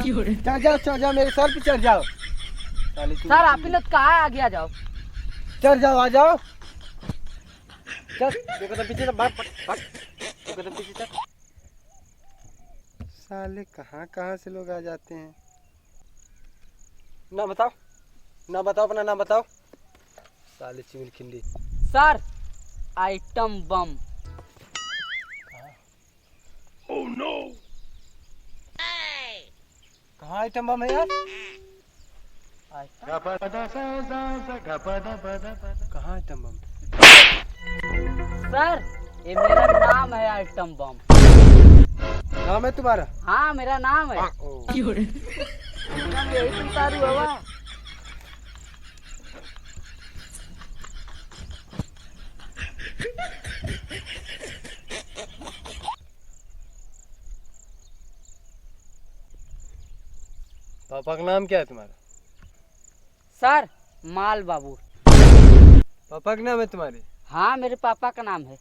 चढ़ जाओ मेरे सर पे चढ़ जाओ। सर आप ही लोग कहाँ है, आगे आ जाओ। चढ़ जाओ, आ जाओ। चल देखो तो पीछे, भाग भाग, देखो तो पीछे चल। साले कहाँ कहाँ से लोग आ जाते हैं। ना बताओ, ना बताओ, अपना नाम बताओ। साले चिमिल खिंडी। Sir item bomb. Oh no, कहाँ आइटम बम है यार? कहाँ आइटम बम? सर ये मेरा नाम है आइटम बम। नाम है तुम्हारा? हाँ मेरा नाम है। ओह। यही तुम तारू हवा। पापा का नाम क्या है तुम्हारा? सर माल बाबू। पापा का नाम है तुम्हारे? हाँ मेरे पापा का नाम है।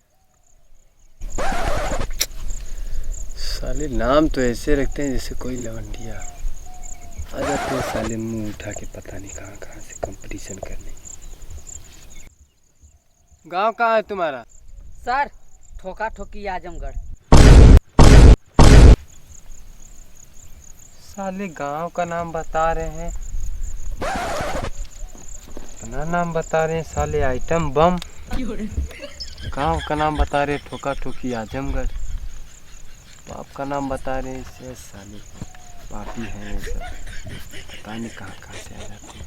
साले नाम तो ऐसे रखते हैं जैसे कोई लवंडिया आ जाते हैं। साले मुंह उठा के पता नहीं कहाँ कहाँ से कंपटीशन करने। गांव कहाँ है तुम्हारा? सर ठोका ठोकी आजमगढ़। साले गांव का नाम बता रहे हैं, अपना नाम बता रहे हैं साले आइटम बम। गांव का नाम बता रहे ठोका ठोकी आजमगढ़। बाप का नाम बता रहे हैं, साले पापी हैं ये सब, पता नहीं कहाँ कहाँ से आ जाते हैं।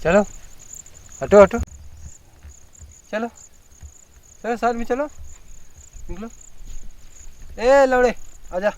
चलो हटो हटो, चलो चलो साथ में चलो, निकलो। ए लौड़े आजा।